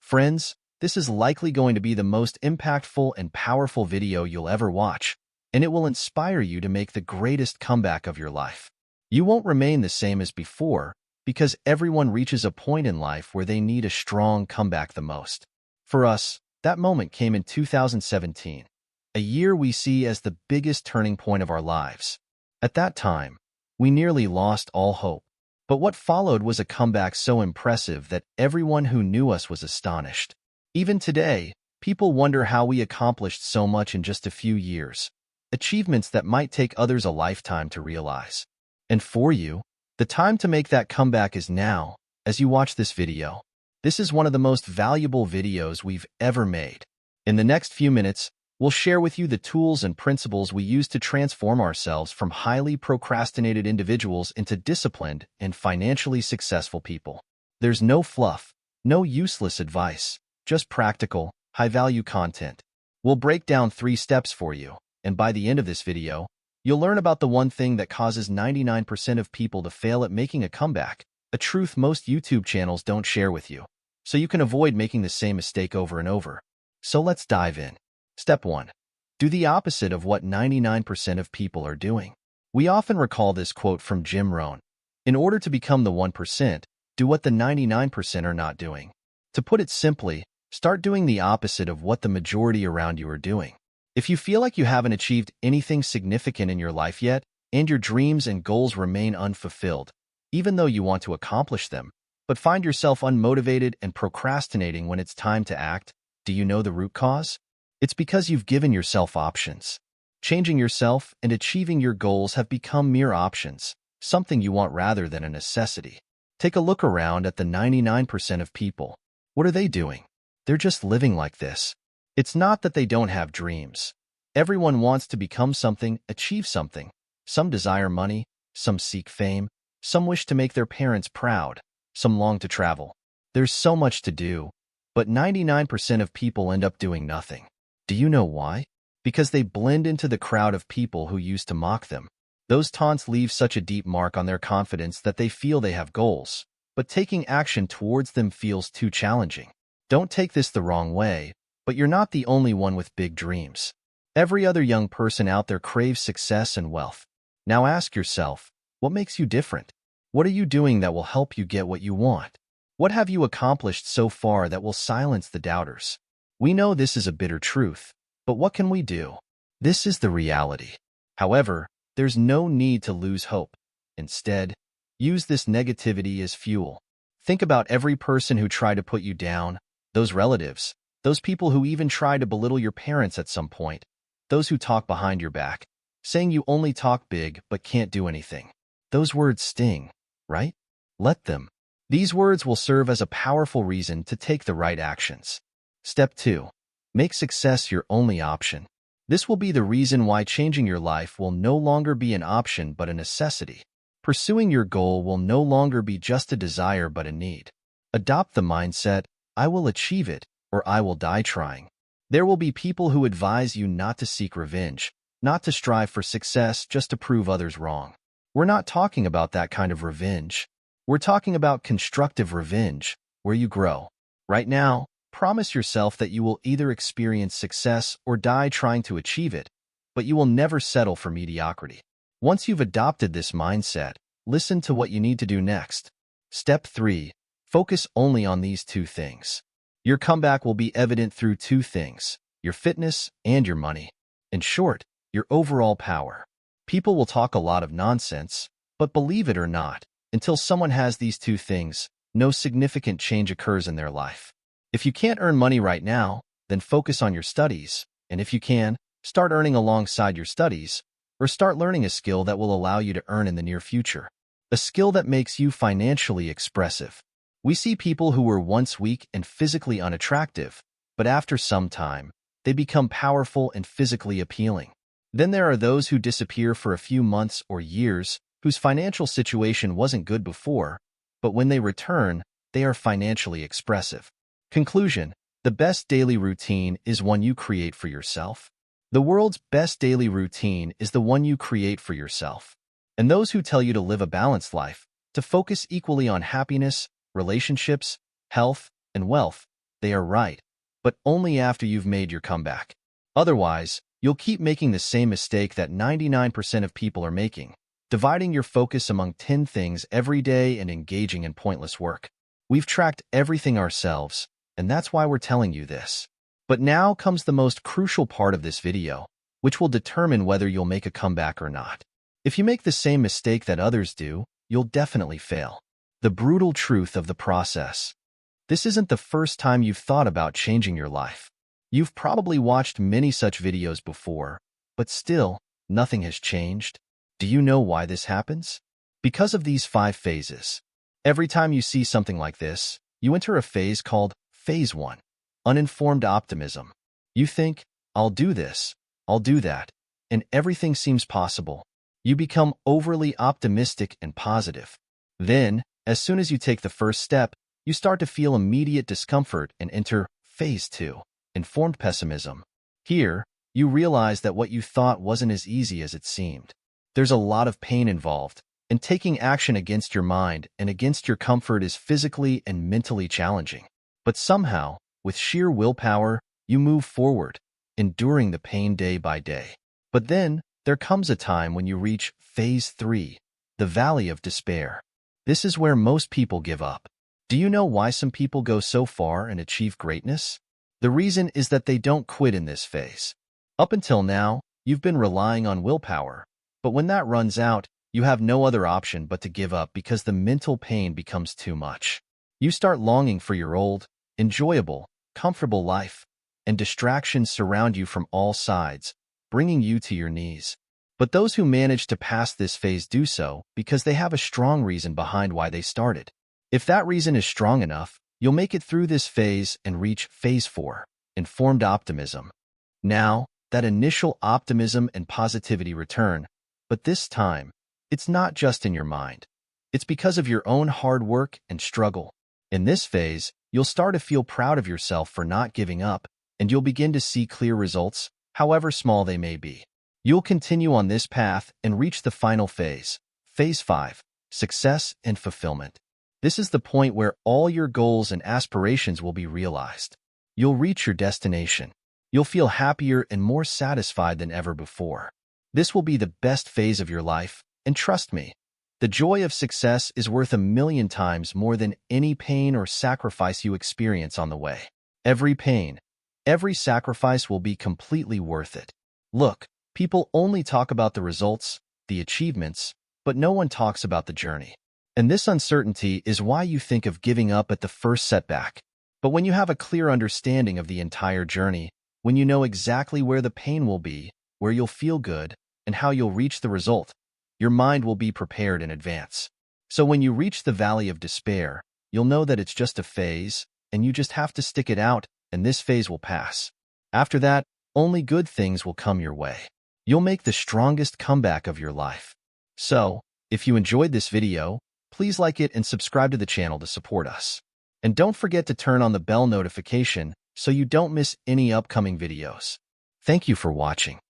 Friends, this is likely going to be the most impactful and powerful video you'll ever watch, and it will inspire you to make the greatest comeback of your life. You won't remain the same as before because everyone reaches a point in life where they need a strong comeback the most. For us, that moment came in 2017, a year we see as the biggest turning point of our lives. At that time, we nearly lost all hope. But what followed was a comeback so impressive that everyone who knew us was astonished. Even today, people wonder how we accomplished so much in just a few years, achievements that might take others a lifetime to realize. And for you, the time to make that comeback is now, as you watch this video. This is one of the most valuable videos we've ever made. In the next few minutes, we'll share with you the tools and principles we use to transform ourselves from highly procrastinated individuals into disciplined and financially successful people. There's no fluff, no useless advice, just practical, high-value content. We'll break down 3 steps for you, and by the end of this video, you'll learn about the one thing that causes 99% of people to fail at making a comeback, a truth most YouTube channels don't share with you, so you can avoid making the same mistake over and over. So let's dive in. Step 1. Do the opposite of what 99% of people are doing. We often recall this quote from Jim Rohn. In order to become the 1%, do what the 99% are not doing. To put it simply, start doing the opposite of what the majority around you are doing. If you feel like you haven't achieved anything significant in your life yet, and your dreams and goals remain unfulfilled, even though you want to accomplish them, but find yourself unmotivated and procrastinating when it's time to act, do you know the root cause? It's because you've given yourself options. Changing yourself and achieving your goals have become mere options, something you want rather than a necessity. Take a look around at the 99% of people. What are they doing? They're just living like this. It's not that they don't have dreams. Everyone wants to become something, achieve something. Some desire money, some seek fame, some wish to make their parents proud, some long to travel. There's so much to do, but 99% of people end up doing nothing. Do you know why? Because they blend into the crowd of people who used to mock them. Those taunts leave such a deep mark on their confidence that they feel they have goals, but taking action towards them feels too challenging. Don't take this the wrong way, but you're not the only one with big dreams. Every other young person out there craves success and wealth. Now ask yourself, what makes you different? What are you doing that will help you get what you want? What have you accomplished so far that will silence the doubters? We know this is a bitter truth, but what can we do? This is the reality. However, there's no need to lose hope. Instead, use this negativity as fuel. Think about every person who tried to put you down, those relatives, those people who even tried to belittle your parents at some point, those who talk behind your back, saying you only talk big but can't do anything. Those words sting, right? Let them. These words will serve as a powerful reason to take the right actions. Step 2. Make success your only option. This will be the reason why changing your life will no longer be an option but a necessity. Pursuing your goal will no longer be just a desire but a need. Adopt the mindset, I will achieve it, or I will die trying. There will be people who advise you not to seek revenge, not to strive for success just to prove others wrong. We're not talking about that kind of revenge. We're talking about constructive revenge, where you grow. Right now, promise yourself that you will either experience success or die trying to achieve it, but you will never settle for mediocrity. Once you've adopted this mindset, listen to what you need to do next. Step 3. Focus only on these 2 things. Your comeback will be evident through 2 things, your fitness and your money. In short, your overall power. People will talk a lot of nonsense, but believe it or not, until someone has these 2 things, no significant change occurs in their life. If you can't earn money right now, then focus on your studies, and if you can, start earning alongside your studies, or start learning a skill that will allow you to earn in the near future. A skill that makes you financially expressive. We see people who were once weak and physically unattractive, but after some time, they become powerful and physically appealing. Then there are those who disappear for a few months or years, whose financial situation wasn't good before, but when they return, they are financially expressive. Conclusion: the best daily routine is one you create for yourself. The world's best daily routine is the one you create for yourself. And those who tell you to live a balanced life, to focus equally on happiness, relationships, health, and wealth, they are right, but only after you've made your comeback. Otherwise, you'll keep making the same mistake that 99% of people are making, dividing your focus among 10 things every day and engaging in pointless work. We've tracked everything ourselves, and that's why we're telling you this. But now comes the most crucial part of this video, which will determine whether you'll make a comeback or not. If you make the same mistake that others do, you'll definitely fail. The brutal truth of the process. This isn't the first time you've thought about changing your life. You've probably watched many such videos before, but still, nothing has changed. Do you know why this happens? Because of these 5 phases. Every time you see something like this, you enter a phase called Phase 1, uninformed optimism. You think, I'll do this, I'll do that, and everything seems possible. You become overly optimistic and positive. Then, as soon as you take the first step, you start to feel immediate discomfort and enter Phase 2, informed pessimism. Here, you realize that what you thought wasn't as easy as it seemed. There's a lot of pain involved, and taking action against your mind and against your comfort is physically and mentally challenging. But somehow, with sheer willpower, you move forward, enduring the pain day by day. But then, there comes a time when you reach Phase 3, the Valley of Despair. This is where most people give up. Do you know why some people go so far and achieve greatness? The reason is that they don't quit in this phase. Up until now, you've been relying on willpower, but when that runs out, you have no other option but to give up because the mental pain becomes too much. You start longing for your old, enjoyable, comfortable life, and distractions surround you from all sides, bringing you to your knees. But those who manage to pass this phase do so because they have a strong reason behind why they started. If that reason is strong enough, you'll make it through this phase and reach Phase 4, informed optimism. Now, that initial optimism and positivity return, but this time, it's not just in your mind. It's because of your own hard work and struggle. In this phase, you'll start to feel proud of yourself for not giving up, and you'll begin to see clear results, however small they may be. You'll continue on this path and reach the final phase, Phase 5, success and fulfillment. This is the point where all your goals and aspirations will be realized. You'll reach your destination. You'll feel happier and more satisfied than ever before. This will be the best phase of your life, and trust me, the joy of success is worth 1,000,000 times more than any pain or sacrifice you experience on the way. Every pain, every sacrifice will be completely worth it. Look, people only talk about the results, the achievements, but no one talks about the journey. And this uncertainty is why you think of giving up at the first setback. But when you have a clear understanding of the entire journey, when you know exactly where the pain will be, where you'll feel good, and how you'll reach the result, your mind will be prepared in advance. So when you reach the Valley of Despair, you'll know that it's just a phase, and you just have to stick it out, and this phase will pass. After that, only good things will come your way. You'll make the strongest comeback of your life. So, if you enjoyed this video, please like it and subscribe to the channel to support us. And don't forget to turn on the bell notification so you don't miss any upcoming videos. Thank you for watching.